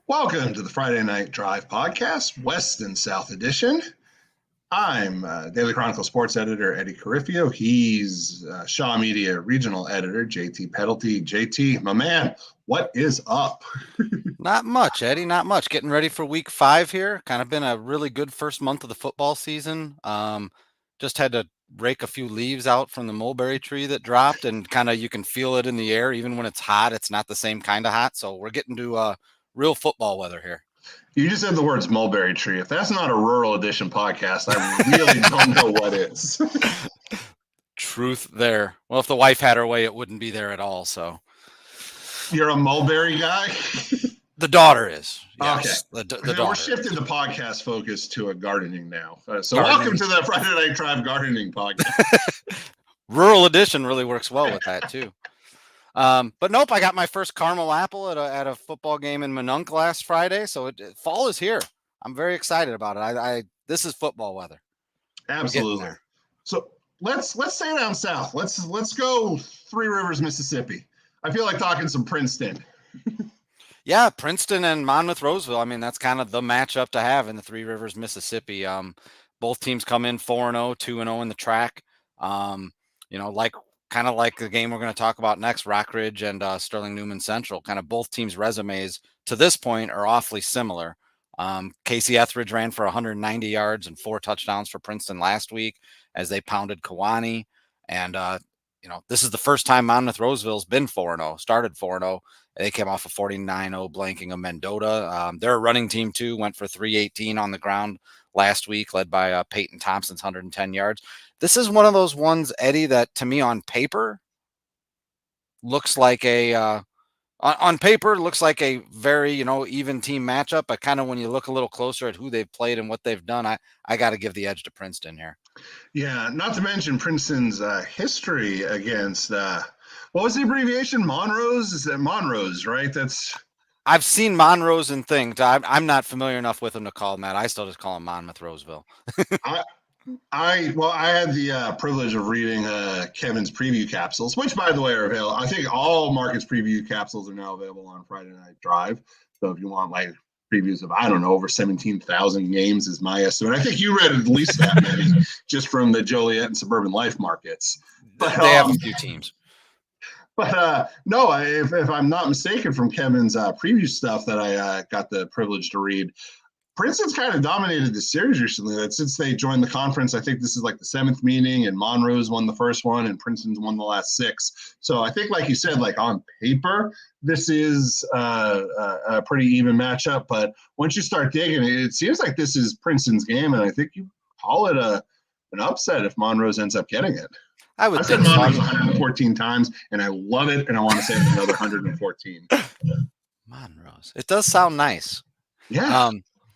Welcome to the Friday Night Drive podcast, West and South Edition. I'm Daily Chronicle sports editor Eddie Carifio. He's Shaw Media regional editor J.T. Pedelty. J.T., my man, what is up? Not much, Eddie. Not much. Getting ready for week 5 here. Kind of been a really good first month of the football season. Just had to rake a few leaves out from the mulberry tree that dropped, and kind of you can feel it in the air. Even when it's hot, it's not the same kind of hot. So we're getting to real football weather here. You just said the words mulberry tree. If that's not a rural edition podcast, I really don't know what is. Truth there. Well, if the wife had her way, it wouldn't be there at all. So you're a mulberry guy? The daughter is. Yes, okay. The daughter. We're shifting the podcast focus to a gardening now. Welcome to the Friday Night Drive Gardening Podcast. Rural edition really works well with that too. But nope, I got my first caramel apple at a football game in Minunk last Friday. So fall is here. I'm very excited about it. This is football weather. Absolutely. So let's stay down south. Let's go Three Rivers, Mississippi. I feel like talking some Princeton. Yeah, Princeton and Monmouth Roseville. I mean, that's kind of the matchup to have in the Three Rivers, Mississippi. Both teams come in 4-0, 2-0 in the track. Kind of like the game we're going to talk about next, Rock Ridge and Sterling Newman Central. Kind of both teams' resumes to this point are awfully similar. Casey Etheridge ran for 190 yards and 4 touchdowns for Princeton last week as they pounded Kewanee. And, this is the first time Monmouth Roseville's been 4-0, started 4-0. They came off a 49-0 blanking of Mendota. They're a running team, too, went for 318 on the ground last week, led by Peyton Thompson's 110 yards. This is one of those ones, Eddie, that to me on paper looks like a very, even team matchup. But kind of when you look a little closer at who they've played and what they've done, I got to give the edge to Princeton here. Yeah, not to mention Princeton's history against, what was the abbreviation? Monrose? Is that Monrose, right? I've seen Monrose and things. I'm not familiar enough with them to call them that. I still just call them Monmouth Roseville. I had the privilege of reading Kevin's preview capsules, which, by the way, are available. I think all Marcus preview capsules are now available on Friday Night Drive. So if you want previews of, I don't know, over 17,000 games is my estimate. I think you read at least that many just from the Joliet and Suburban Life markets. But they have a few teams. But no, if I'm not mistaken from Kevin's preview stuff that I got the privilege to read, Princeton's kind of dominated the series recently. That since they joined the conference, I think this is like the 7th meeting, and Monrose won the first one, and Princeton's won the last 6. So I think, like you said, like on paper, this is a pretty even matchup. But once you start digging, it seems like this is Princeton's game, and I think you call it an upset if Monrose ends up getting it. I've said Monrose 114 times, and I love it, and I want to say it another 114. Monrose. It does sound nice. Yeah.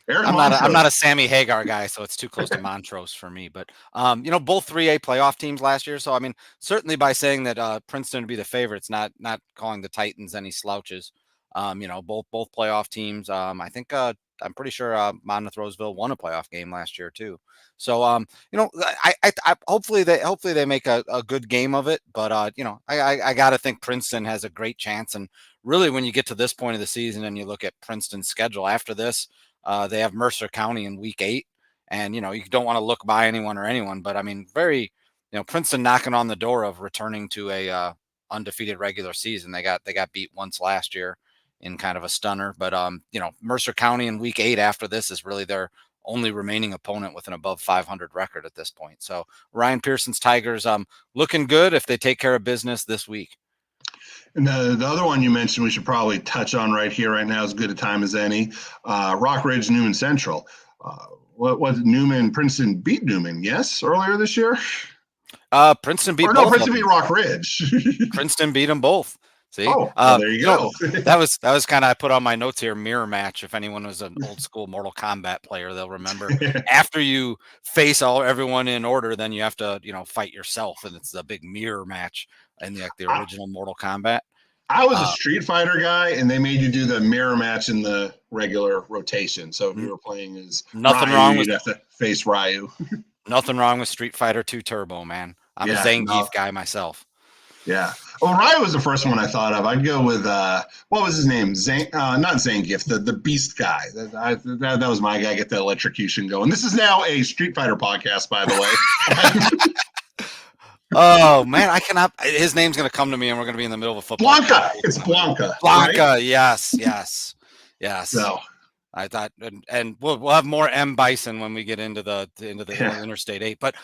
I'm not a Sammy Hagar guy, so it's too close to Montrose for me. But both 3A playoff teams last year. So I mean, certainly by saying that Princeton would be the favorites, not calling the Titans any slouches. Both playoff teams. I think I'm pretty sure Monmouth Roseville won a playoff game last year too. So I hopefully they make a good game of it. But I got to think Princeton has a great chance. And really, when you get to this point of the season and you look at Princeton's schedule after this. They have Mercer County in week 8, and you don't want to look by anyone, but I mean, Princeton knocking on the door of returning to a undefeated regular season. They got beat once last year in kind of a stunner, but Mercer County in week 8 after this is really their only remaining opponent with an above 500 record at this point. So Ryan Pearson's Tigers looking good if they take care of business this week. And the other one you mentioned we should probably touch on right here, right now, as good a time as any. Rock Ridge, Newman Central. Princeton beat Newman, yes, earlier this year? Princeton beat both. Princeton beat Rock Ridge. Princeton beat them both. See, there you go. that was kind of, I put on my notes here, mirror match. If anyone was an old school Mortal Kombat player, they'll remember. After you face everyone in order, then you have to fight yourself, and it's a big mirror match in the original Mortal Kombat. I was a Street Fighter guy, and they made you do the mirror match in the regular rotation. So if you were playing as Ryu, you'd have to face Ryu. Nothing wrong with Street Fighter 2 Turbo, man. I'm a Zangief guy myself. Yeah. Well, Rye was the first one I thought of. I'd go with what was his name? Not Zangief, the Beast guy. That was my guy. Get the electrocution going. This is now a Street Fighter podcast, by the way. Oh man, I cannot. His name's going to come to me, and we're going to be in the middle of a football. Blanca. It's Blanca. Blanca. Right? Yes. So. I thought, and we'll have more M Bison when we get into the Interstate 8. But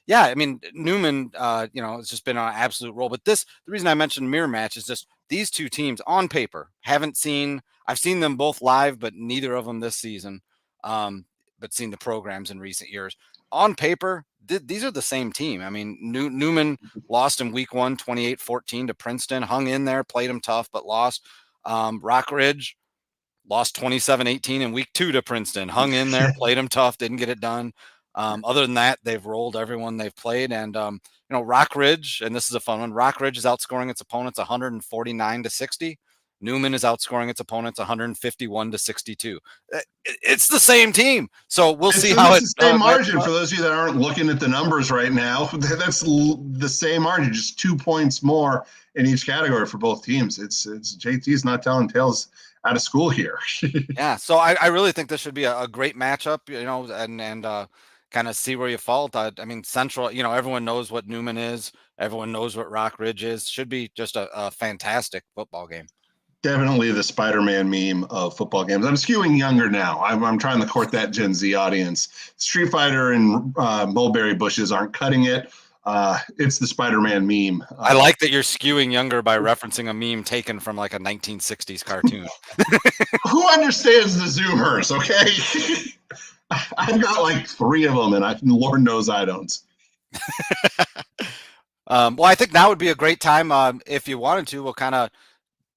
yeah, I mean Newman, it's just been an absolute roll. But the reason I mentioned mirror match is just these two teams on paper I've seen them both live, but neither of them this season. But seen the programs in recent years. On paper, these are the same team. I mean, Newman lost in week 1, 28-14 to Princeton, hung in there, played them tough, but lost. Rock Ridge lost 27-18 in week 2 to Princeton, hung in there, played them tough, didn't get it done. Other than that, they've rolled everyone they've played. And, Rock Ridge, and this is a fun one, Rock Ridge is outscoring its opponents 149-60. Newman is outscoring its opponents 151-62. It's the same team. So we'll see how it's the same margin. For those of you that aren't looking at the numbers right now, that's the same margin, just 2 points more in each category for both teams. It's JT's not telling tales out of school here. Yeah, so I really think this should be a great matchup, and kind of see where you fall. I mean, Central, everyone knows what Newman is. Everyone knows what Rock Ridge is. Should be just a fantastic football game. Definitely the Spider-Man meme of football games. I'm skewing younger now. I'm trying to court that Gen Z audience. Street Fighter and mulberry bushes aren't cutting it. It's the Spider-Man meme. I like that you're skewing younger by referencing a meme taken from like a 1960s cartoon. Who understands the Zoomers, okay? I've got like 3 of them, and Lord knows I don't. Well, I think now would be a great time. If you wanted to, we'll kind of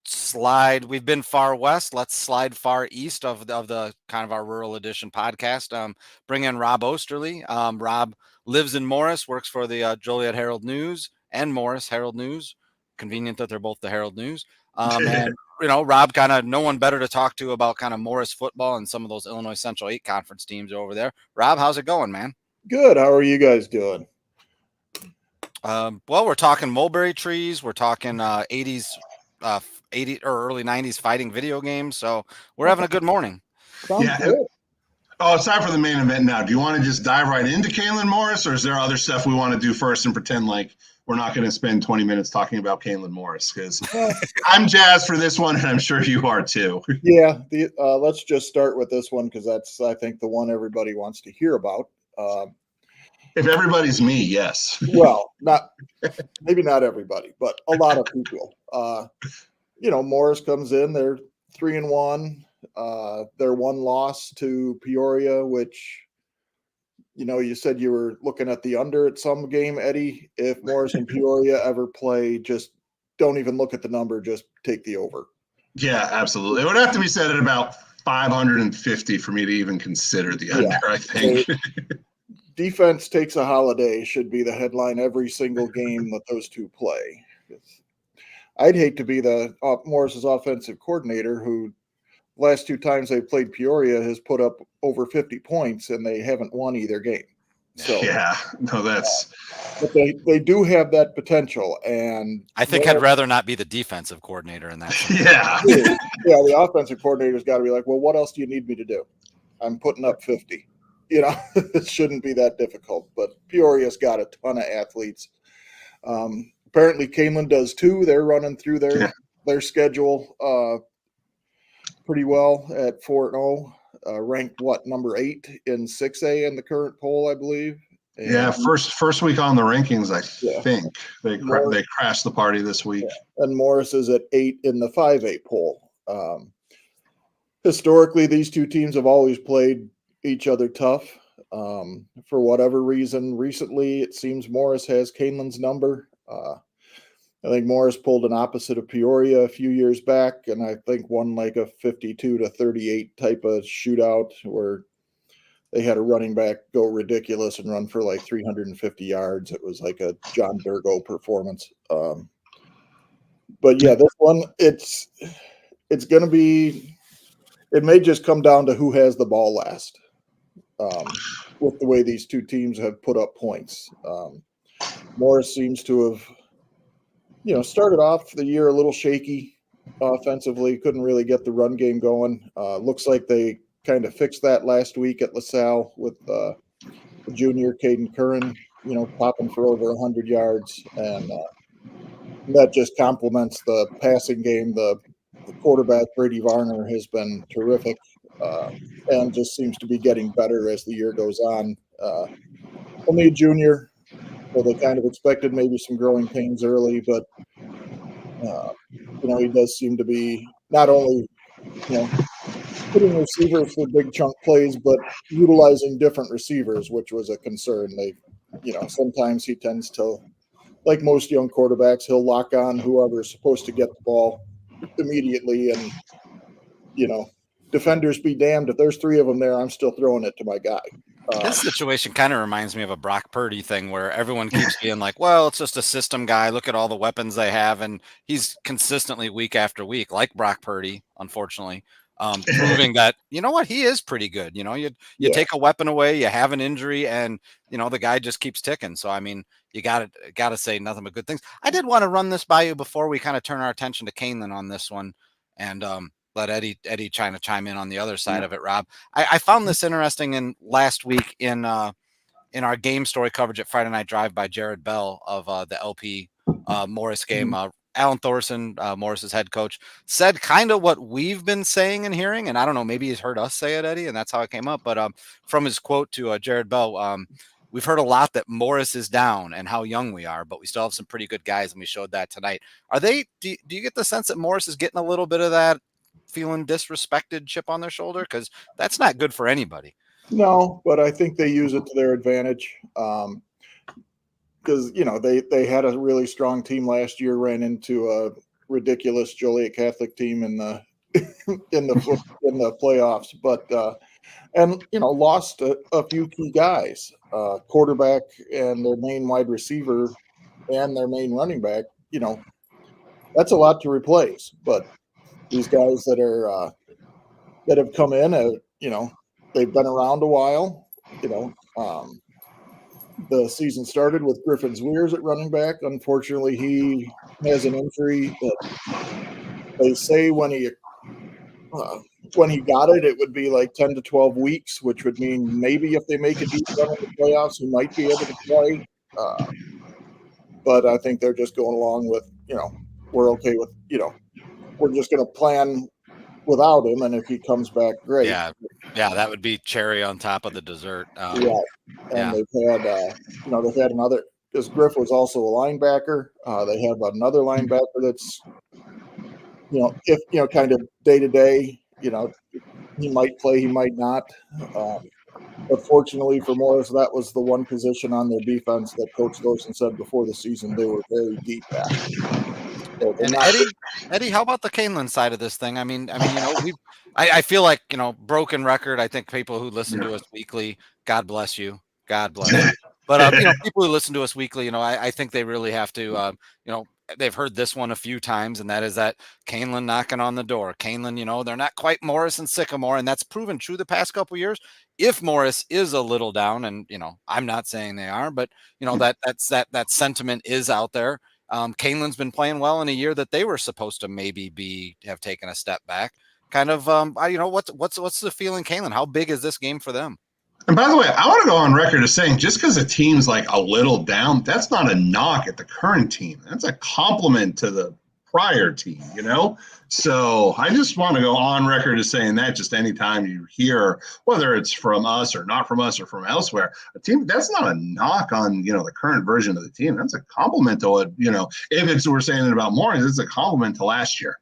slide. We've been far west. Let's slide far east of the kind of our rural edition podcast. Bring in Rob Osterly. Rob lives in Morris, works for the Joliet Herald News and Morris Herald News. Convenient that they're both the Herald News. And Rob, kind of no one better to talk to about kind of Morris football and some of those Illinois Central 8 conference teams over there. Rob, how's it going, man? Good. How are you guys doing? Well, we're talking mulberry trees. We're talking 80s. 80 or early 90s fighting video games. So we're having a good morning. Yeah. Oh, it's time for the main event now. Do you want to just dive right into Kalen Morris, or is there other stuff we want to do first and pretend like we're not going to spend 20 minutes talking about Kalen Morris? Because I'm jazzed for this one, and I'm sure you are too. Yeah. Let's just start with this one because that's, I think, the one everybody wants to hear about. If everybody's me, yes. Well, maybe not everybody, but a lot of people. Morris comes in, they're 3-1. Their one loss to Peoria, which, you said you were looking at the under at some game, Eddie. If Morris and Peoria ever play, just don't even look at the number, just take the over. Yeah, absolutely. It would have to be set at about 550 for me to even consider the under, I think. Defense takes a holiday should be the headline every single game that those two play. I'd hate to be the Morris's offensive coordinator who last 2 times they played Peoria has put up over 50 points and they haven't won either game. So but they do have that potential, and I think I'd rather not be the defensive coordinator in that. Yeah. The offensive coordinator's got to be like, well, what else do you need me to do? I'm putting up 50. It shouldn't be that difficult, but Peoria's got a ton of athletes. Apparently Kalen does too. They're running through their schedule pretty well at 4-0, ranked number 8 in 6A in the current poll, I believe. And, first week on the rankings, I think they crashed the party this week. Yeah. And Morris is at 8 in the 5A poll. Historically, these two teams have always played each other tough. For whatever reason, recently it seems Morris has Kalen's number. I think Morris pulled an opposite of Peoria a few years back, and I think won like a 52-38 type of shootout where they had a running back go ridiculous and run for like 350 yards. It was like a John Durgo performance. But yeah, this one, it's going to be, it may just come down to who has the ball last. With the way these two teams have put up points. Morris seems to have started off the year a little shaky offensively, couldn't really get the run game going. Looks like they kind of fixed that last week at LaSalle with the junior Caden Curran, popping for over 100 yards. And that just complements the passing game. The quarterback, Brady Varner, has been terrific and just seems to be getting better as the year goes on. Only a junior, so they kind of expected maybe some growing pains early, but he does seem to be not only putting receivers for big chunk plays, but utilizing different receivers, which was a concern. Sometimes he tends to, like most young quarterbacks, he'll lock on whoever is supposed to get the ball immediately, and defenders be damned if there's 3 of them there, I'm still throwing it to my guy. His situation kind of reminds me of a Brock Purdy thing where everyone keeps being like, well, it's just a system guy. Look at all the weapons they have. And he's consistently week after week, like Brock Purdy, unfortunately, proving that, he is pretty good. You take a weapon away, you have an injury, and, the guy just keeps ticking. So, I mean, you got to say nothing but good things. I did want to run this by you before we kind of turn our attention to Kaneland on this one. And, let Eddie trying to chime in on the other side of it, Rob. I found this interesting in last week in our game story coverage at Friday Night Drive by Jared Bell of the LP Morris game. Alan Thorson, Morris's head coach, said kind of what we've been saying and hearing, and I don't know, maybe he's heard us say it, Eddie, and that's how it came up. But from his quote to Jared Bell, we've heard a lot that Morris is down and how young we are, but we still have some pretty good guys, and we showed that tonight. Do you get the sense that Morris is getting a little bit of that feeling disrespected chip on their shoulder? Because that's not good for anybody. No, but I think they use it to their advantage. Because they had a really strong team last year, ran into a ridiculous Joliet Catholic team in the in the playoffs, but lost a few key guys, quarterback and their main wide receiver and their main running back. That's a lot to replace, but these guys that are that have come in, they've been around a while. The season started with Griffin Zweers at running back. Unfortunately, he has an injury that they say when he got it, it would be like 10 to 12 weeks, which would mean maybe if they make a deep run in the playoffs, he might be able to play. But I think they're just going along with, we're okay with, we're just going to plan without him, and if he comes back, great. Yeah, that would be cherry on top of the dessert. They've had another, because Griff was also a linebacker. They have another linebacker that's, if kind of day to day, he might play, he might not. But fortunately for Morris, that was the one position on their defense that Coach Thorson said before the season they were very deep at. So and Eddie, how about the Kaneland side of this thing? I mean, I feel like, broken record. I think people who listen to us weekly, God bless you. God bless you. But, people who listen to us weekly, I think they really have to, they've heard this one a few times, and that is that Kaneland knocking on the door. Kaneland, they're not quite Morris and Sycamore, and that's proven true the past couple of years. If Morris is a little down, and, I'm not saying they are, but, that sentiment is out there. Kaneland's been playing well in a year that they were supposed to maybe have taken a step back. Kind of, what's the feeling, Kaneland? How big is this game for them? And by the way, I want to go on record as saying just because a team's like a little down, that's not a knock at the current team. That's a compliment to the prior team, So I just want to go on record as saying that just anytime you hear, whether it's from us or not from us or from elsewhere, a team, that's not a knock on, the current version of the team. That's a compliment to what, if we're saying it about Morris, it's a compliment to last year.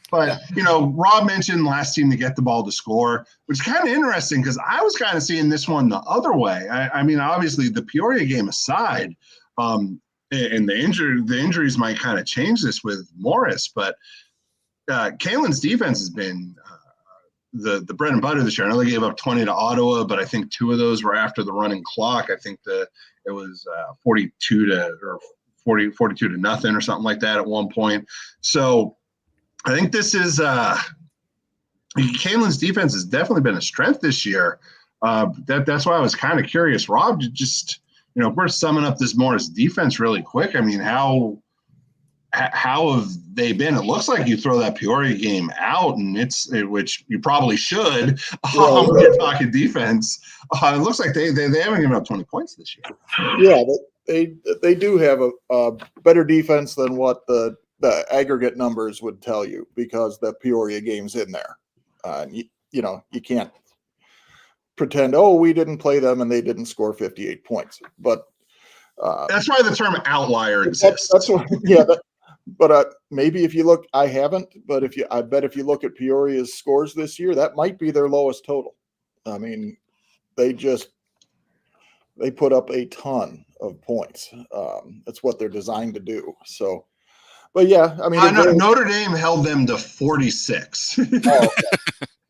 But, Rob mentioned last team to get the ball to score, which is kind of interesting because I was kind of seeing this one the other way. I mean, obviously the Peoria game aside, and the injuries might kind of change this with Morris, but Kaneland's defense has been the bread and butter this year. I know they gave up 20 to Ottawa, but I think 2 of those were after the running clock. I think it was 42 to nothing or something like that at one point. So I think this is Kaneland's defense has definitely been a strength this year. That's why I was kind of curious, Rob, just, we're summing up this Morris defense really quick. I mean, how how have they been? It looks like you throw that Peoria game out, and which you probably should when you're talking defense. It looks like they haven't given up 20 points this year. Yeah, they do have a better defense than what the aggregate numbers would tell you, because the Peoria game's in there. You can't pretend, oh, we didn't play them and they didn't score 58 points. But that's why the term outlier exists. That's what, yeah. But maybe if you look, I haven't, but I bet if you look at Peoria's scores this year, that might be their lowest total. I mean, they put up a ton of points. That's what they're designed to do. So, but yeah, I mean, Notre Dame held them to 46. Oh, okay.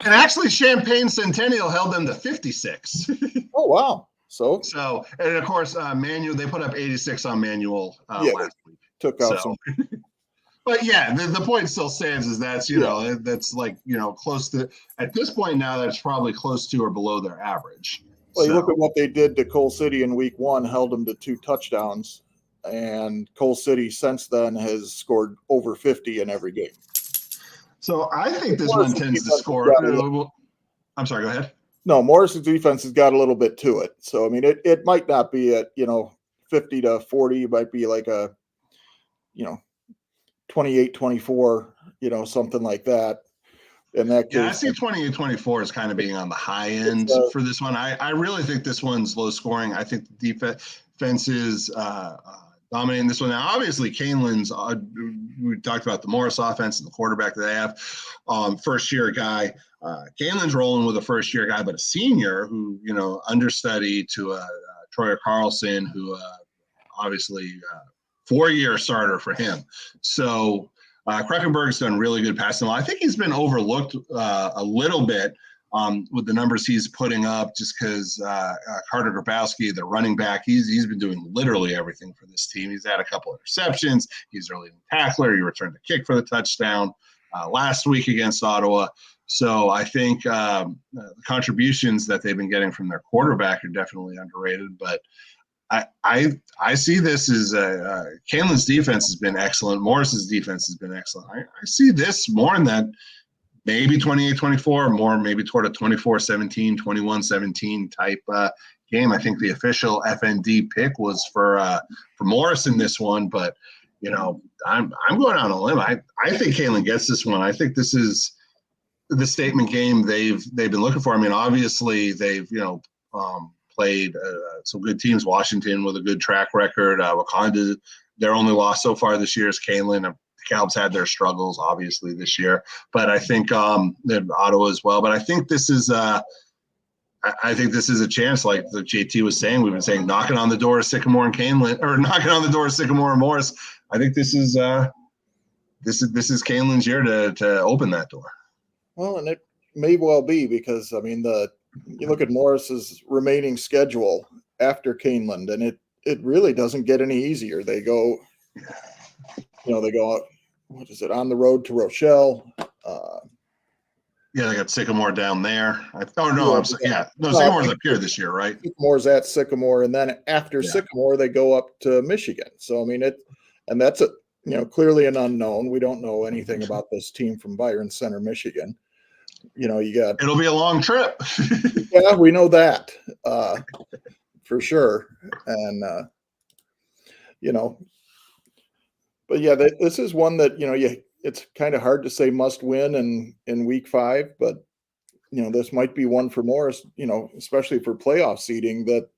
And actually, Champaign Centennial held them to 56. Oh, wow. So, and of course, Manual, they put up 86 on Manual last week. Took out some. But yeah, the point still stands is that's, that's like, close to, at this point now, that's probably close to or below their average. Well, you look at what they did to Coal City in week 1, held them to 2 touchdowns. And Coal City since then has scored over 50 in every game. So I think this one tends to score. I'm sorry, go ahead. No, Morris's defense has got a little bit to it. So, I mean, it might not be at, 50 to 40. It might be like a, 28-24, something like that. In that case, I see 28-24 as kind of being on the high end for this one. I really think this one's low scoring. I think the defense is dominating this one. Now, obviously, Canelan's, we talked about the Morris offense and the quarterback that they have. First-year guy. Canelan's rolling with a first-year guy, but a senior who, understudy to Troyer Carlson, who obviously 4-year starter for him. So Kruckenberg's done really good passing. I think he's been overlooked a little bit with the numbers he's putting up, just because Carter Grabowski, the running back, he's been doing literally everything for this team. He's had a couple of interceptions. He's a leading tackler. He returned the kick for the touchdown last week against Ottawa. So I think the contributions that they've been getting from their quarterback are definitely underrated. But I see this as Canelan's defense has been excellent. Morris's defense has been excellent. I see this more in that maybe 28-24, more maybe toward a 24-17, 21-17 type game. I think the official FND pick was for Morris in this one, but I'm going on a limb. I think Canelan gets this one. I think this is the statement game they've been looking for. I mean, obviously they've played some good teams. Washington with a good track record. Wakanda, their only loss so far this year is Canelan. The Calbs had their struggles obviously this year, but I think Ottawa as well. But I think this is I think this is a chance, like the JT was saying. We've been saying knocking on the door of Sycamore and Canelan, or knocking on the door of Sycamore and Morris. I think this is Canelan's year to open that door. Well, and it may well be, because I mean you look at Morris's remaining schedule after Canelan, and it really doesn't get any easier. They go, what is it, on the road to Rochelle. Yeah, they got Sycamore down there. Sycamore's up here this year, right? Sycamore's at Sycamore, and then after Sycamore, they go up to Michigan. So I mean and that's clearly an unknown. We don't know anything about this team from Byron Center, Michigan. It'll be a long trip. Yeah, we know that for sure. And but yeah, this is one that it's kind of hard to say must win in week 5, but this might be one for Morris, especially for playoff seeding, that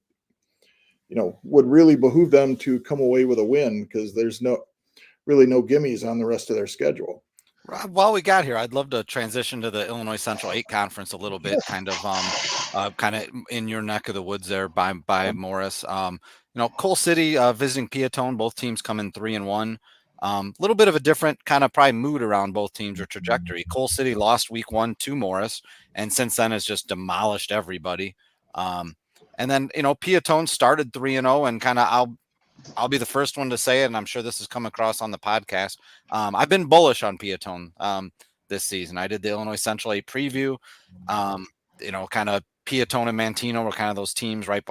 would really behoove them to come away with a win, because there's no gimmies on the rest of their schedule. Rob, while we got here, I'd love to transition to the Illinois Central 8 Conference a little bit, kind of in your neck of the woods there by Morris. Coal City visiting Peatone, both teams come in 3-1. A little bit of a different kind of probably mood around both teams or trajectory. Coal City lost week 1 to Morris, and since then has just demolished everybody. And then, Peatone started 3-0, and kind of I'll be the first one to say it, and I'm sure this has come across on the podcast. I've been bullish on Peatone this season. I did the Illinois Central 8 preview. Kind of Peatone and Mantino were kind of those teams right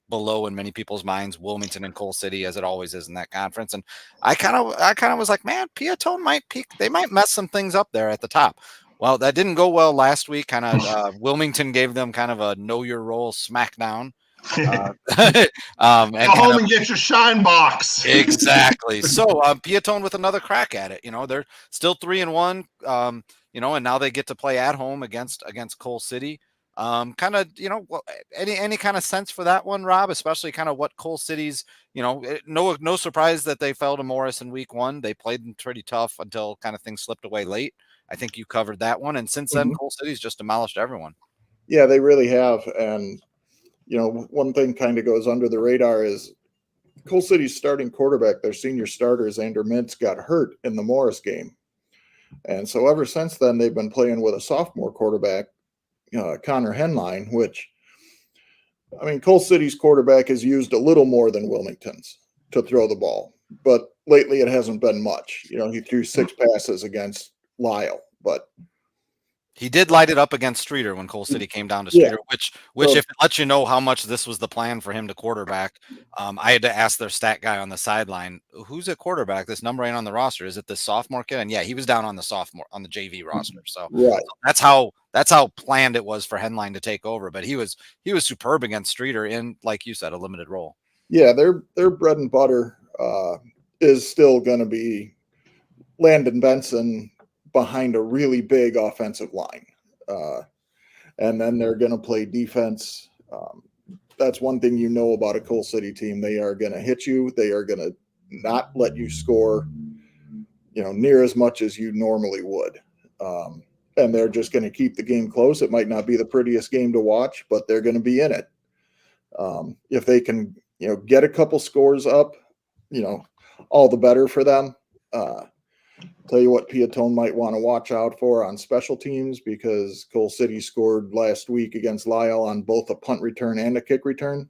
below in many people's minds Wilmington and Coal City, as it always is in that conference. And I kind of was like, man, Peatone might peak. They might mess some things up there at the top. Well, that didn't go well last week. Kind of Wilmington gave them kind of a know your role smackdown. And Go home and get your shine box. Exactly. So Peatone with another crack at it. They're still 3-1. And now they get to play at home against Coal City. Kind of, any kind of sense for that one, Rob, especially kind of what Coal City's, no surprise that they fell to Morris in week 1. They played them pretty tough until kind of things slipped away late. I think you covered that one. And since then, Coal City's just demolished everyone. Yeah, they really have. And, one thing kind of goes under the radar is Coal City's starting quarterback, their senior starter, Xander Mintz, got hurt in the Morris game. And so ever since then, they've been playing with a sophomore quarterback, Connor Henline, which, Coal City's quarterback is used a little more than Wilmington's to throw the ball. But lately it hasn't been much. He threw 6 passes against Lyle, but he did light it up against Streeter when Coal City came down to Streeter, which if it lets you know how much this was the plan for him to quarterback, I had to ask their stat guy on the sideline, who's at quarterback? This number ain't on the roster. Is it this sophomore kid? And yeah, he was down on the JV roster. So that's how planned it was for Henline to take over. But he was superb against Streeter in, like you said, a limited role. Yeah, their bread and butter is still going to be Landon Benson behind a really big offensive line. And then they're going to play defense. That's one thing about a Coal City team. They are going to hit you. They are going to not let you score, near as much as you normally would. And they're just going to keep the game close. It might not be the prettiest game to watch, but they're going to be in it. If they can, get a couple scores up, all the better for them. Tell you what Peatone might want to watch out for on special teams, because Coal City scored last week against Lyle on both a punt return and a kick return.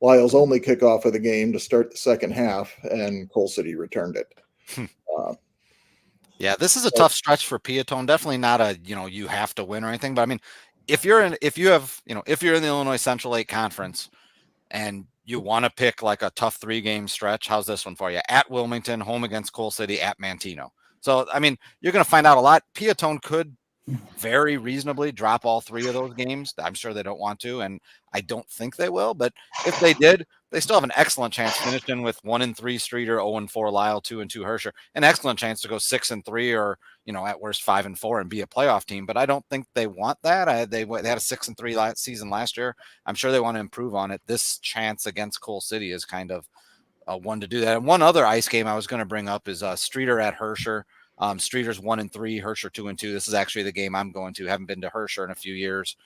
Lyle's only kickoff of the game to start the second half, and Coal City returned it. Yeah, this is a tough stretch for Peatone. Definitely not a, you have to win or anything. But if you're in the Illinois Central 8 Conference and you want to pick like a tough 3-game stretch, how's this one for you? At Wilmington, home against Coal City, at Manteno. So, you're going to find out a lot. Peatone could very reasonably drop all 3 of those games. I'm sure they don't want to, and I don't think they will. But if they did, they still have an excellent chance finishing with 1-3 Streeter, 0-4 Lyle, 2-2 Herscher. An excellent chance to go 6-3 or, at worst 5-4 and be a playoff team. But I don't think they want that. They had a 6-3 season last year. I'm sure they want to improve on it. This chance against Coal City is kind of one to do that. And one other ice game I was going to bring up is Streeter at Herscher. Streeter's 1-3, Herscher 2-2. This is actually the game I'm going to. Haven't been to Herscher in a few years.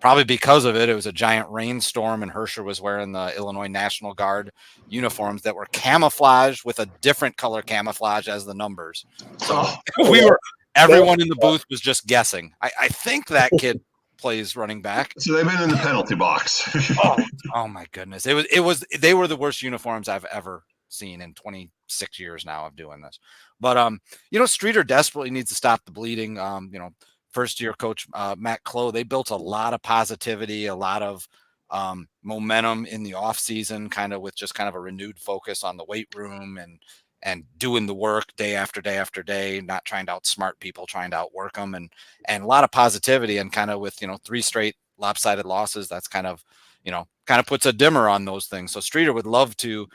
Probably because of it. It was a giant rainstorm, and Herscher was wearing the Illinois National Guard uniforms that were camouflaged with a different color camouflage as the numbers. So everyone in the booth was just guessing. I think that kid plays running back. So they've been in the penalty box. oh my goodness. They were the worst uniforms I've ever seen in 26 years now of doing this. But Streeter desperately needs to stop the bleeding. First year coach Matt Clough, they built a lot of positivity, a lot of momentum in the off season, kind of with just kind of a renewed focus on the weight room and doing the work day after day after day, not trying to outsmart people, trying to outwork them, and a lot of positivity. And kind of with 3 straight lopsided losses, that's kind of puts a dimmer on those things. So Streeter would love to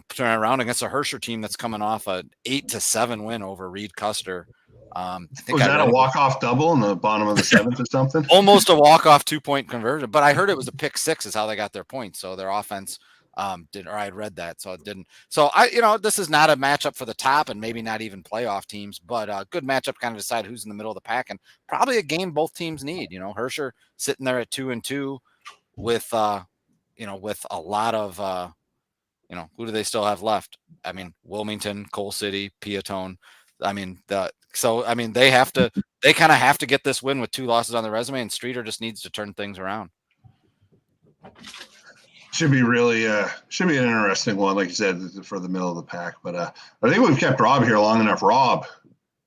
turn around against a Herscher team that's coming off a 8-7 win over Reed Custer. I think was that a walk-off double in the bottom of the 7th or something? Almost a walk-off 2-point conversion, but I heard it was a pick 6 is how they got their points. So their offense didn't, or I had read that, so it didn't. So this is not a matchup for the top and maybe not even playoff teams, but a good matchup kind of decide who's in the middle of the pack, and probably a game both teams need. Herscher sitting there at 2-2 with with a lot of who do they still have left? Wilmington, Coal City, Peatone. They kind of have to get this win with 2 losses on the resume, and Streeter just needs to turn things around. Should be an interesting one, like you said, for the middle of the pack. But I think we've kept Rob here long enough. Rob,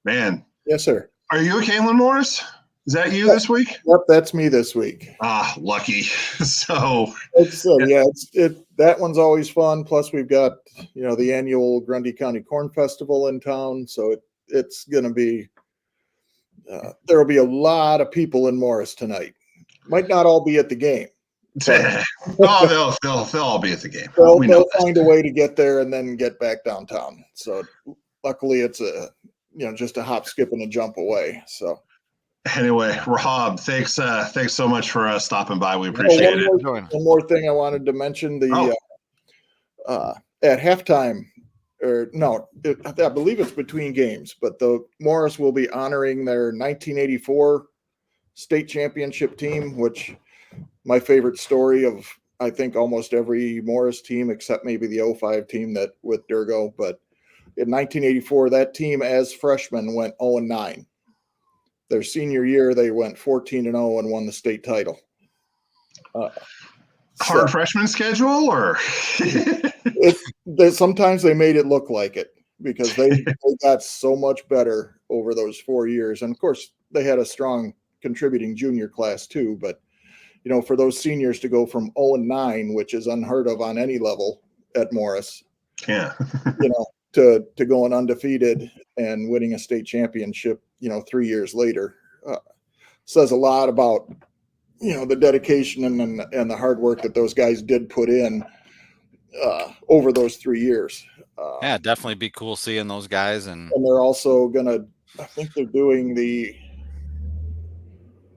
man. Yes, sir. Are you a Kalen Morris? Is that you this week? Yep, that's me this week. Ah, lucky. So it's that one's always fun. Plus, we've got the annual Grundy County Corn Festival in town, so it's going to be there will be a lot of people in Morris tonight. Might not all be at the game. Oh, they'll all be at the game. They'll find a way to get there and then get back downtown. So luckily, it's just a hop, skip, and a jump away. So. Anyway, Rob, thanks so much for stopping by. We appreciate it. One more thing I wanted to mention: at halftime, I believe it's between games, but the Morris will be honoring their 1984 state championship team, which my favorite story of I think almost every Morris team except maybe the 05 team that with Durgo, but in 1984, that team as freshmen went 0-9. Their senior year, they went 14-0 and won the state title. Hard freshman schedule, or sometimes they made it look like it because they got so much better over those 4 years. And of course, they had a strong contributing junior class too. But for those seniors to go from 0-9, which is unheard of on any level at Morris, to going undefeated and winning a state championship, 3 years later, says a lot about, the dedication and the hard work that those guys did put in over those 3 years. Yeah, definitely be cool seeing those guys. And they're also I think they're doing the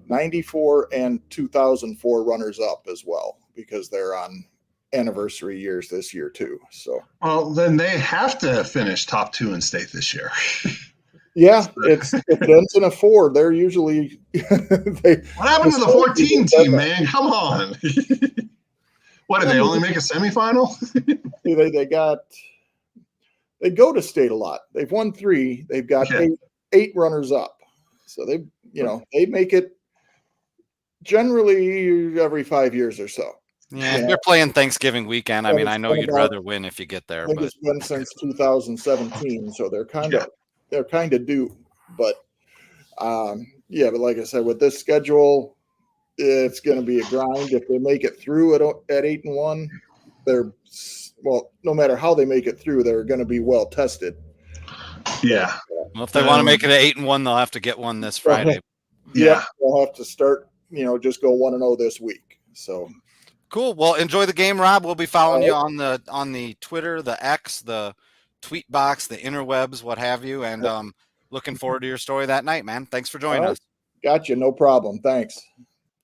94 and 2004 runners up as well, because they're on anniversary years this year too. So then they have to finish top 2 in state this year. Yeah, if it ends in a 4, they're usually what happened to the 14 team, man? Come on. What did they only make a semifinal? they go to state a lot. They've won 3. They've got 8 runners up. So they make it generally every 5 years or so. Yeah, you're playing Thanksgiving weekend. I mean, I know you'd rather win if you get there. I think it's been since 2017, so they're kind of due. But but like I said, with this schedule, it's going to be a grind. If they make it through at 8-1, no matter how they make it through, they're going to be well tested. Yeah. Well, if they want to make it at 8-1, they'll have to get one this Friday. Yeah, they'll have to start. Just go 1-0 this week. So. Cool. Well, enjoy the game, Rob. We'll be following you on the Twitter, the X, the tweet box, the interwebs, what have you. And looking forward to your story that night, man. Thanks for joining us. Gotcha. No problem. Thanks.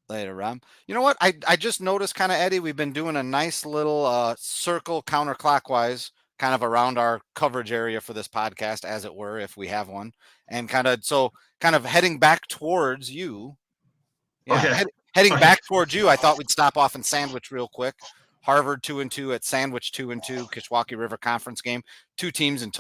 Later, Rob. You know what? I just noticed kind of, Eddie, we've been doing a nice little circle counterclockwise kind of around our coverage area for this podcast, as it were, if we have one. And kind of heading back towards you. Yeah, okay. Heading back towards you, I thought we'd stop off in Sandwich real quick. Harvard 2-2 at Sandwich 2-2, Kishwaukee River Conference game. 2 teams going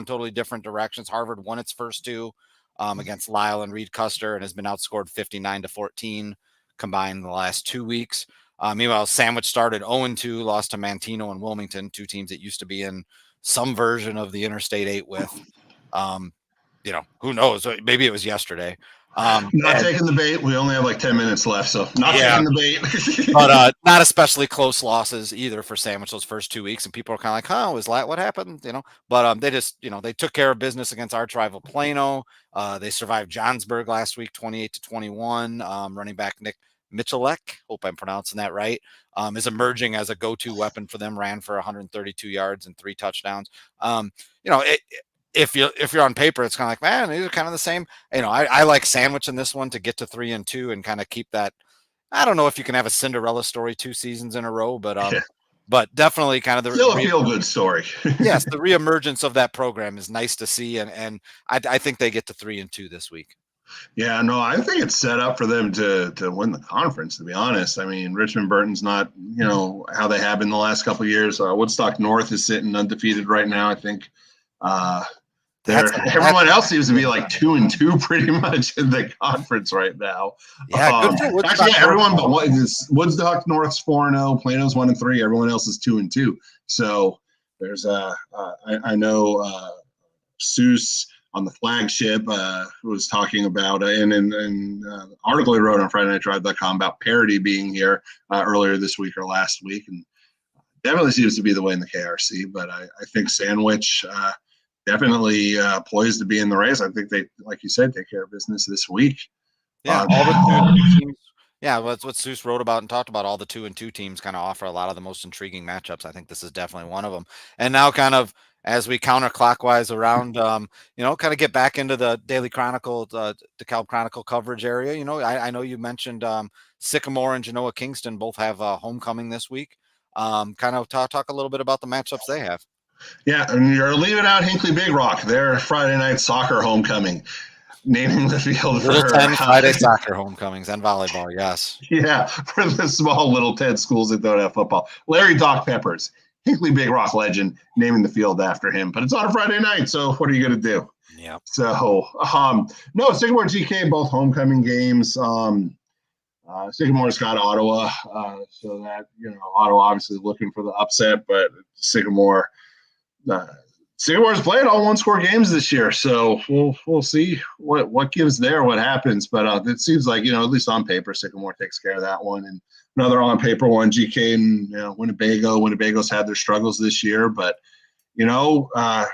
totally different directions. Harvard won its first 2 against Lyle and Reed Custer and has been outscored 59-14 combined in the last 2 weeks. Meanwhile, Sandwich started 0-2, lost to Manteno and Wilmington, 2 teams that used to be in some version of the Interstate 8 with. Who knows? Maybe it was yesterday. Not taking the bait. We only have like 10 minutes left, so taking the bait. But not especially close losses either for Sandwich those first 2 weeks, and people are kind of like, "Oh, is that what happened?" But they just they took care of business against arch rival Plano. They survived Johnsburg last week, 28-21. Running back Nick Michalek, hope I'm pronouncing that right, is emerging as a go-to weapon for them. Ran for 132 yards and 3 touchdowns. If you're on paper, it's kind of like, man, these are kind of the same. I like Sandwich in this one to get to 3-2 and kind of keep that. I don't know if you can have a Cinderella story 2 seasons in a row, but definitely kind of still a feel-good story. Yes, the reemergence of that program is nice to see, and I think they get to 3-2 this week. Yeah, no, I think it's set up for them to win the conference, to be honest. I mean, Richmond Burton's not, how they have been the last couple of years. Woodstock North is sitting undefeated right now, I think. Everyone else seems to be like 2-2 pretty much in the conference right now. Yeah, actually, everyone but Woodstock North's 4-0, Plano's 1-3. Everyone else is 2-2. So there's I know Seuss on the flagship was talking about, and the article he wrote on FridayNightDrive.com about parity being here earlier this week or last week, and definitely seems to be the way in the KRC. But I think Sandwich definitely poised to be in the race. I think they, like you said, take care of business this week. Yeah, all the 2-2 teams. Yeah, well, that's what Seuss wrote about and talked about. All the 2-2 teams kind of offer a lot of the most intriguing matchups. I think this is definitely one of them. And now, kind of as we counterclockwise around, kind of get back into the Daily Chronicle, DeKalb Chronicle coverage area. I know you mentioned Sycamore and Genoa Kingston both have homecoming this week. Kind of talk a little bit about the matchups they have. Yeah, and you're leaving out Hinkley Big Rock, their Friday night soccer homecoming. Naming the field Little for 10 Friday soccer homecomings and volleyball, yes. Yeah, for the small Little 10 schools that don't have football. Larry Doc Peppers, Hinkley Big Rock legend, naming the field after him. But it's on a Friday night, so what are you going to do? Yeah. So, no, Sycamore GK, both homecoming games. Sycamore's got Ottawa, so that, Ottawa obviously looking for the upset, but Sycamore's played all one-score games this year, so we'll see what gives there, what happens. But it seems like, at least on paper, Sycamore takes care of that one. And another on-paper one, GK and Winnebago. Winnebago's had their struggles this year, but GK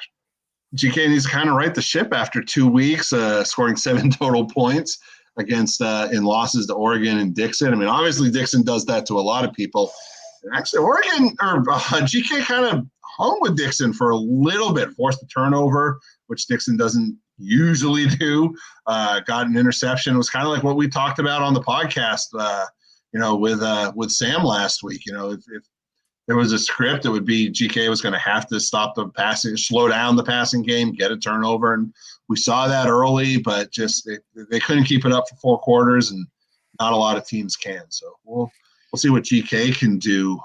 needs to kind of right the ship after 2 weeks, scoring 7 total points against in losses to Oregon and Dixon. I mean, obviously Dixon does that to a lot of people. And actually, Oregon or GK kind of hung with Dixon for a little bit, forced a turnover, which Dixon doesn't usually do. Got an interception. It was kind of like what we talked about on the podcast, with Sam last week. If there was a script, it would be GK was going to have to stop the passing, slow down the passing game, get a turnover, and we saw that early. But just they couldn't keep it up for 4 quarters, and not a lot of teams can. So we'll see what GK can do.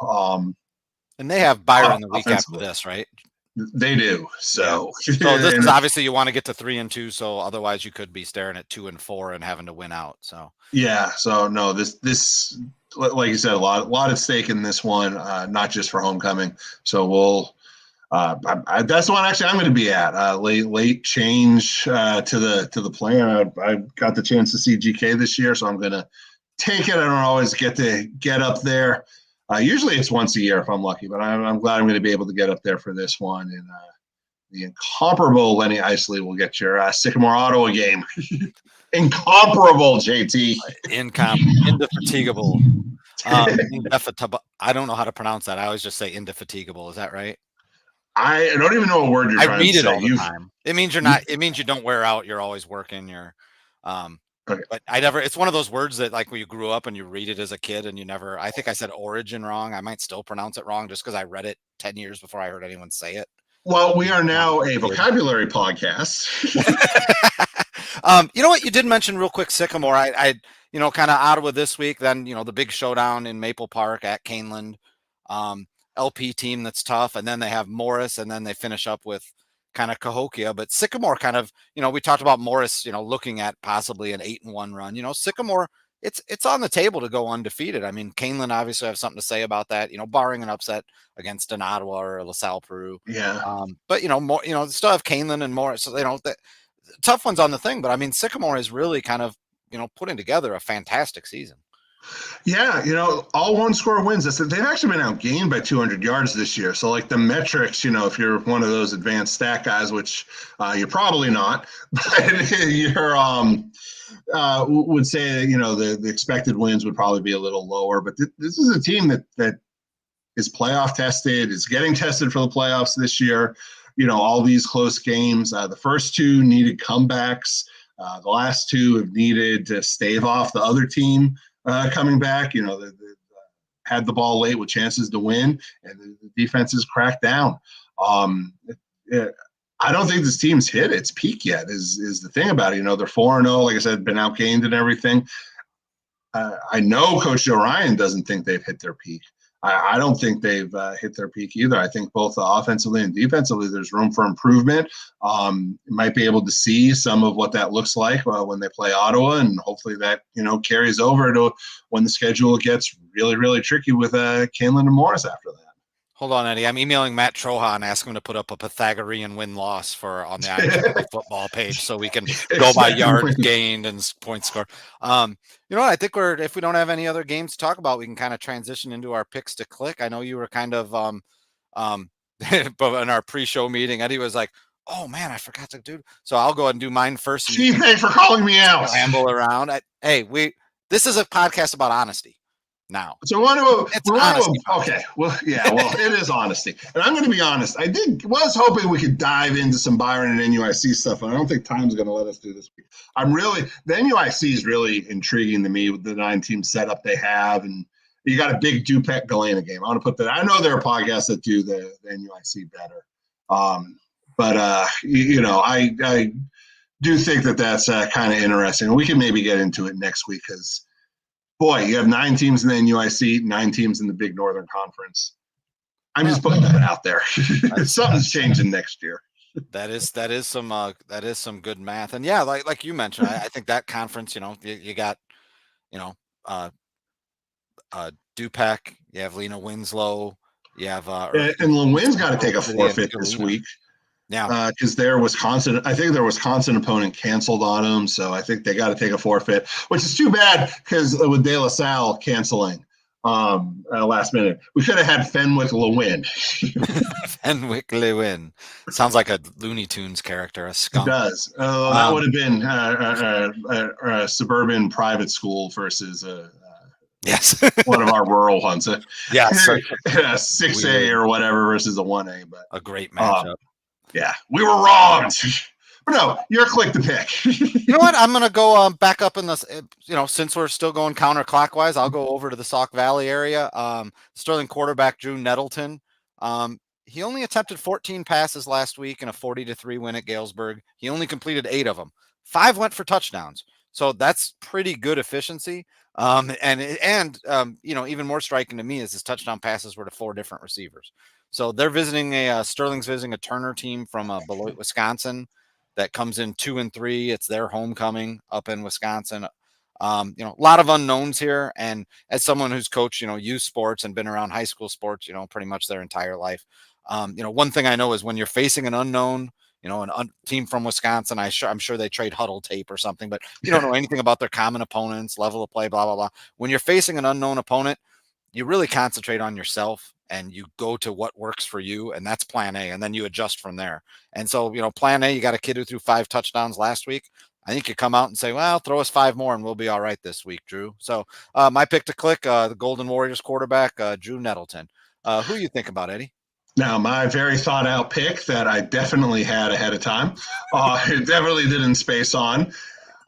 And they have Byron the week after this, right? They do. So, so this is obviously you want to get to 3-2. So otherwise you could be staring at 2-4 and having to win out. So yeah. So no, this like you said, a lot at stake in this one, not just for homecoming. So we'll. That's the one actually I'm going to be at. Late change to the plan. I got the chance to see GK this year, so I'm going to take it. I don't always get to get up there. Usually it's once a year if I'm lucky, but I'm glad I'm going to be able to get up there for this one. And the incomparable Lenny Isley will get your Sycamore Ottawa game. Incomparable, JT. Indefatigable. I don't know how to pronounce that. I always just say indefatigable. Is that right? I don't even know what word you're trying to say. I read it all the time. It means you're not. It means you don't wear out. You're always working. Okay. But it's one of those words that like when you grew up and you read it as a kid and I think I said origin wrong. I might still pronounce it wrong just because I read it 10 years before I heard anyone say it. Well, we are now a vocabulary podcast. You know what? You did mention real quick Sycamore. I kind of Ottawa this week, then, the big showdown in Maple Park at Caneland. LP team that's tough. And then they have Morris and then they finish up with kind of Cahokia, but Sycamore kind of, we talked about Morris, looking at possibly an 8-1 run. Sycamore, it's on the table to go undefeated. I mean, Caneland obviously have something to say about that, barring an upset against an Ottawa or a LaSalle Peru. Yeah. But more, still have Caneland and Morris. So the tough ones on the thing, but I mean, Sycamore is really kind of, putting together a fantastic season. Yeah, all one-score wins. They've actually been outgained by 200 yards this year. So, like the metrics, if you're one of those advanced stat guys, which you're probably not, but you're would say the expected wins would probably be a little lower. But this is a team that is playoff tested, is getting tested for the playoffs this year. All these close games. The first 2 needed comebacks. The last 2 have needed to stave off the other team. Coming back, they had the ball late with chances to win, and the defenses cracked down. I don't think this team's hit its peak yet. Is the thing about it? They're 4-0, like I said, been outgained and everything. I know Coach Joe Ryan doesn't think they've hit their peak. I don't think they've hit their peak either. I think both offensively and defensively, there's room for improvement. Might be able to see some of what that looks like when they play Ottawa, and hopefully that carries over to when the schedule gets really, really tricky with Caneland and Morris after that. Hold on, Eddie. I'm emailing Matt Trohan, asking him to put up a Pythagorean win-loss on the IHSA football page so we can go by yards gained and points scored. You know what? I think if we don't have any other games to talk about, we can kind of transition into our picks to click. I know you were kind of but in our pre-show meeting, Eddie was like, "Oh man, I forgot to do." So I'll go ahead and do mine first. Gee, thanks for calling me out. Ramble around. This is a podcast about honesty. Now, so okay, well, yeah, well, it is honesty, and I'm going to be honest. I was hoping we could dive into some Byron and NUIC stuff, and I don't think time's going to let us do this week. The NUIC is really intriguing to me with the 9-team setup they have, and you got a big Dupec Galena game. I want to put that. I know there are podcasts that do the NUIC better, but I do think that's kind of interesting. We can maybe get into it next week because. Boy, you have 9 teams in the NUIC, 9 teams in the Big Northern Conference. I'm just putting that out there. Something's changing next year. That is some good math, and yeah, like you mentioned, I think that conference, you got, Dupec, you have Lena Winslow, you have and Lewin's got to take a forfeit this week. Yeah, because their Wisconsin, I think their Wisconsin opponent canceled on them, so I think they got to take a forfeit, which is too bad because with De La Salle canceling last minute, we could have had Fenwick Lewin. Fenwick Lewin sounds like a Looney Tunes character, a skunk. It does. That would have been a suburban private school versus yes, one of our rural ones. Yes, 6A or whatever versus a 1A, but a great matchup. Yeah, we were wrong. But no, your click to pick. You know what? I'm going to go back up in this, since we're still going counterclockwise, I'll go over to the Sauk Valley area. Sterling quarterback Drew Nettleton. He only attempted 14 passes last week in a 40-3 win at Galesburg. He only completed 8 of them. 5 went for touchdowns. So that's pretty good efficiency. Even more striking to me is his touchdown passes were to 4 different receivers. So they're Sterling's visiting a Turner team from Beloit, Wisconsin, that comes in 2-3. It's their homecoming up in Wisconsin. A lot of unknowns here. And as someone who's coached, youth sports and been around high school sports, pretty much their entire life. One thing I know is when you're facing an unknown, team from Wisconsin, I'm sure they trade huddle tape or something, but you don't know anything about their common opponents, level of play, blah, blah, blah. When you're facing an unknown opponent, you really concentrate on yourself and you go to what works for you. And that's plan A. And then you adjust from there. And so, plan A, you got a kid who threw 5 touchdowns last week. I think you come out and say, well, throw us 5 more and we'll be all right this week, Drew. So my pick to click, the Golden Warriors quarterback, Drew Nettleton. Who you think about, Eddie? Now, my very thought out pick that I definitely had ahead of time, it definitely didn't space on,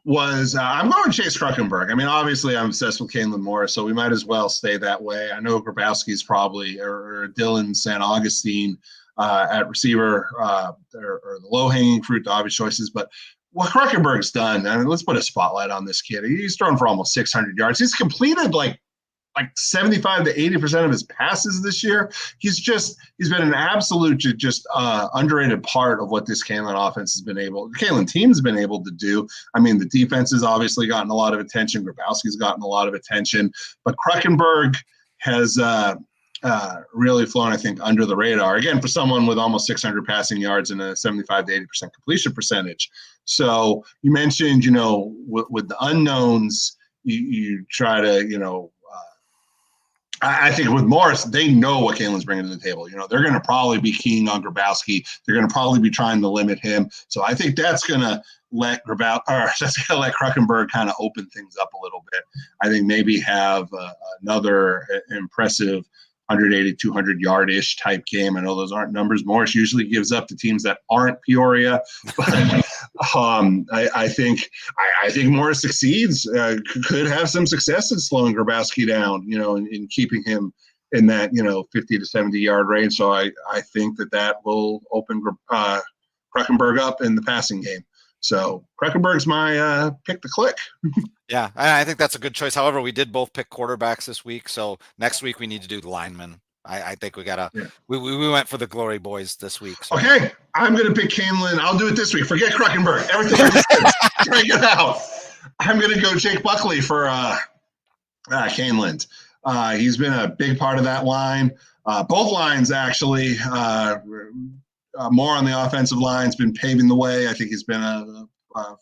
was I'm going Chase Kruckenberg. I mean, obviously, I'm obsessed with Kalen Morris, so we might as well stay that way. I know Grabowski's probably, or Dylan St. Augustine at receiver, or the low-hanging fruit, the obvious choices. But what Kruckenberg's done, I mean, let's put a spotlight on this kid. He's thrown for almost 600 yards. He's completed like 75 to 80% of his passes this year. He's been an absolute just underrated part of what this Kalen offense has been Kalen team's been able to do. I mean, the defense has obviously gotten a lot of attention. Grabowski's gotten a lot of attention, but Kruckenberg has really flown, I think, under the radar again for someone with almost 600 passing yards and a 75 to 80% completion percentage. So you mentioned, with the unknowns, you try to, I think with Morris, they know what Kalen's bringing to the table. They're going to probably be keying on Grabowski. They're going to probably be trying to limit him. So I think that's going to let Kruckenberg kind of open things up a little bit. I think maybe have another impressive 180, 200 yard-ish type game. I know those aren't numbers Morris usually gives up to teams that aren't Peoria, but I think Morris succeeds, could have some success in slowing Grabowski down, in keeping him in that, 50 to 70 yard range. So I think that will open Kruckenberg up in the passing game. So Kruckenberg's my pick to click. Yeah, I think that's a good choice. However, we did both pick quarterbacks this week. So next week we need to do the linemen. I think we got to we went for the Glory Boys this week. So. Okay, I'm going to pick Kaneland. I'll do it this week. Forget Kruckenberg. Everything else, bring it out. I'm going to go Jake Buckley for Kaneland. He's been a big part of that line. Both lines, actually, more on the offensive line, has been paving the way. I think he's been a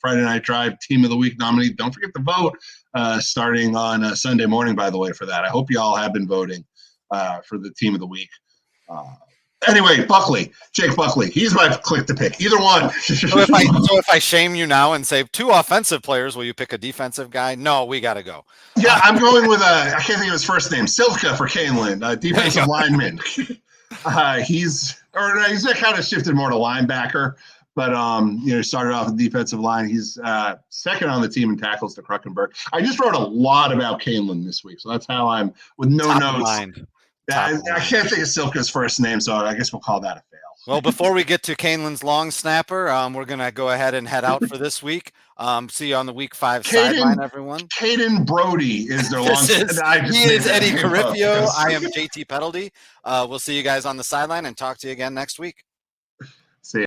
Friday Night Drive Team of the Week nominee. Don't forget to vote starting on Sunday morning, by the way, for that. I hope you all have been voting for the Team of the Week. Anyway, Jake Buckley, he's my click to pick. Either one. So if I shame you now and say 2 offensive players, will you pick a defensive guy? No, we got to go. Yeah, I'm going with I can't think of his first name. Silka for Caneland, defensive lineman. He's kind of shifted more to linebacker, but he started off with defensive line. He's second on the team in tackles to Kruckenberg. I just wrote a lot about Caneland this week, so that's how I'm with no Top notes. I can't think of Silka's first name, so I guess we'll call that a fail. Well, before we get to Caneland's long snapper, we're going to go ahead and head out for this week. See you on the week 5 sideline, everyone. Caden Brody is their long snapper. He is Eddie Carifio. I am J.T. Pedelty. We'll see you guys on the sideline and talk to you again next week.